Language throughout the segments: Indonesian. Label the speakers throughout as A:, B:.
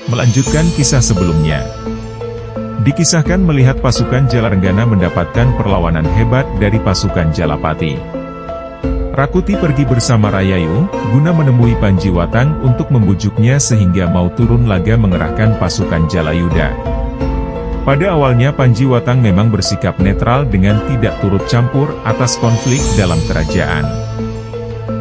A: Melanjutkan kisah sebelumnya. Dikisahkan melihat pasukan Jalarenggana mendapatkan perlawanan hebat dari pasukan Jalapati. Rakuti pergi bersama Rayayu, guna menemui Panjiwatang untuk membujuknya sehingga mau turun laga mengerahkan pasukan Jalayuda. Pada awalnya Panjiwatang memang bersikap netral dengan tidak turut campur atas konflik dalam kerajaan.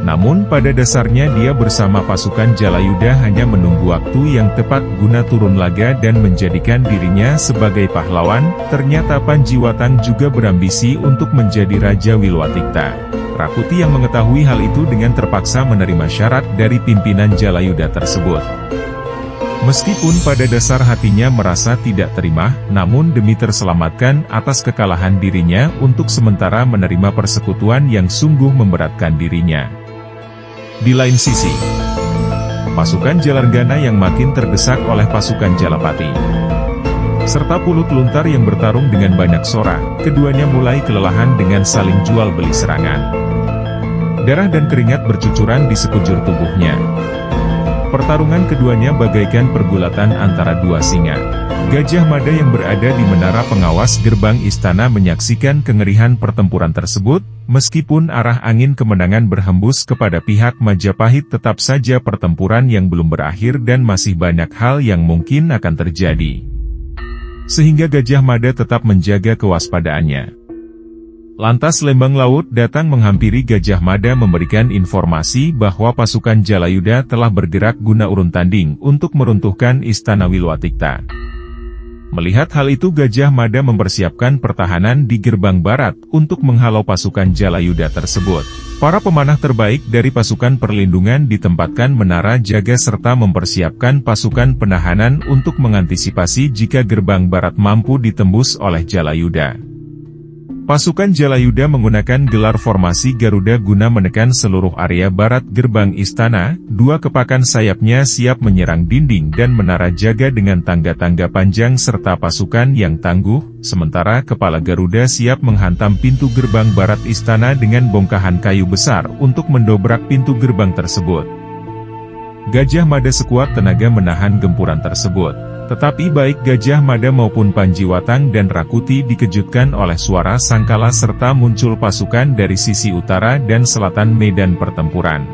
A: Namun pada dasarnya dia bersama pasukan Jalayuda hanya menunggu waktu yang tepat guna turun laga dan menjadikan dirinya sebagai pahlawan. Ternyata Panjiwatang juga berambisi untuk menjadi Raja Wilwatikta. Rakuti yang mengetahui hal itu dengan terpaksa menerima syarat dari pimpinan Jalayuda tersebut. Meskipun pada dasar hatinya merasa tidak terima, namun demi terselamatkan atas kekalahan dirinya untuk sementara menerima persekutuan yang sungguh memberatkan dirinya. Di lain sisi, pasukan Jalarenggana yang makin terdesak oleh pasukan Jalapati, serta Pulut Luntar yang bertarung dengan banyak sora, keduanya mulai kelelahan dengan saling jual beli serangan. Darah dan keringat bercucuran di sekujur tubuhnya. Pertarungan keduanya bagaikan pergulatan antara dua singa. Gajah Mada yang berada di menara pengawas gerbang istana menyaksikan kengerihan pertempuran tersebut. Meskipun arah angin kemenangan berhembus kepada pihak Majapahit, tetap saja pertempuran yang belum berakhir dan masih banyak hal yang mungkin akan terjadi. Sehingga Gajah Mada tetap menjaga kewaspadaannya. Lantas Lembang Laut datang menghampiri Gajah Mada memberikan informasi bahwa pasukan Jalayuda telah bergerak guna urun tanding untuk meruntuhkan Istana Wilwatikta. Melihat hal itu Gajah Mada mempersiapkan pertahanan di gerbang barat untuk menghalau pasukan Jalayuda tersebut. Para pemanah terbaik dari pasukan perlindungan ditempatkan menara jaga serta mempersiapkan pasukan penahanan untuk mengantisipasi jika gerbang barat mampu ditembus oleh Jalayuda. Pasukan Jalayuda menggunakan gelar formasi Garuda guna menekan seluruh area barat gerbang istana. Dua kepakan sayapnya siap menyerang dinding dan menara jaga dengan tangga-tangga panjang serta pasukan yang tangguh, sementara kepala Garuda siap menghantam pintu gerbang barat istana dengan bongkahan kayu besar untuk mendobrak pintu gerbang tersebut. Gajah Mada sekuat tenaga menahan gempuran tersebut. Tetapi baik Gajah Mada maupun Panjiwatang dan Rakuti dikejutkan oleh suara sangkala serta muncul pasukan dari sisi utara dan selatan medan pertempuran.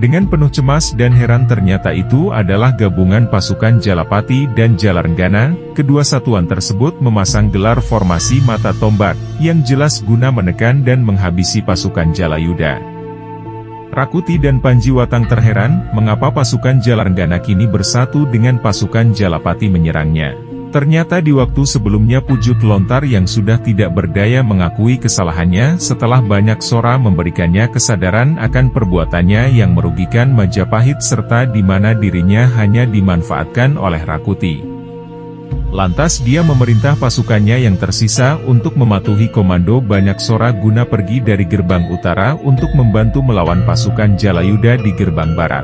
A: Dengan penuh cemas dan heran ternyata itu adalah gabungan pasukan Jalapati dan Jalarenggana. Kedua satuan tersebut memasang gelar formasi mata tombak, yang jelas guna menekan dan menghabisi pasukan Jalayuda. Rakuti dan Panjiwatang terheran, mengapa pasukan Jalarenggana kini bersatu dengan pasukan Jalapati menyerangnya. Ternyata di waktu sebelumnya Pulut Lontar yang sudah tidak berdaya mengakui kesalahannya setelah banyak sora memberikannya kesadaran akan perbuatannya yang merugikan Majapahit serta di mana dirinya hanya dimanfaatkan oleh Rakuti. Lantas dia memerintah pasukannya yang tersisa untuk mematuhi komando banyak sora guna pergi dari gerbang utara untuk membantu melawan pasukan Jalayuda di gerbang barat.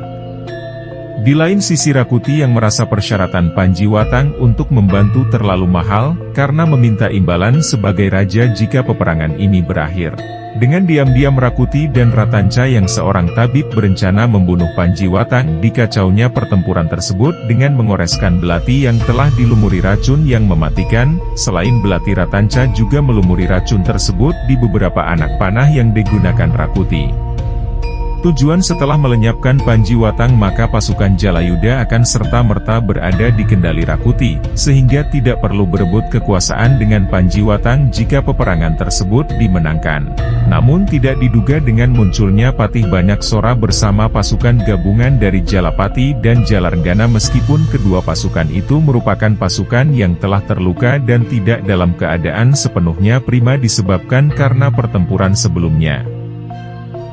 A: Di lain sisi Rakuti yang merasa persyaratan Panjiwatang untuk membantu terlalu mahal, karena meminta imbalan sebagai raja jika peperangan ini berakhir. Dengan diam-diam Rakuti dan Ratanca yang seorang tabib berencana membunuh Panjiwatang. Dikacaunya pertempuran tersebut dengan mengoreskan belati yang telah dilumuri racun yang mematikan. Selain belati, Ratanca juga melumuri racun tersebut di beberapa anak panah yang digunakan Rakuti. Tujuan setelah melenyapkan Panjiwatang maka pasukan Jalayuda akan serta-merta berada di kendali Rakuti, sehingga tidak perlu berebut kekuasaan dengan Panjiwatang jika peperangan tersebut dimenangkan. Namun tidak diduga dengan munculnya Patih Banyak Sora bersama pasukan gabungan dari Jalapati dan Jalarenggana, meskipun kedua pasukan itu merupakan pasukan yang telah terluka dan tidak dalam keadaan sepenuhnya prima disebabkan karena pertempuran sebelumnya.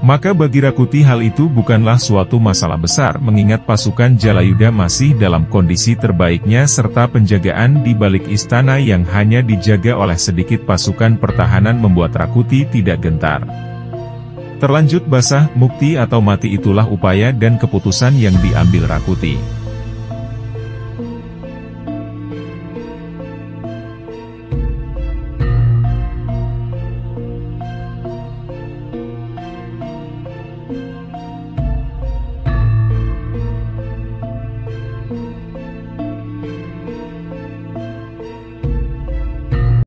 A: Maka bagi Rakuti hal itu bukanlah suatu masalah besar mengingat pasukan Jalayuda masih dalam kondisi terbaiknya serta penjagaan di balik istana yang hanya dijaga oleh sedikit pasukan pertahanan membuat Rakuti tidak gentar. Terlanjut basah, mukti atau mati itulah upaya dan keputusan yang diambil Rakuti.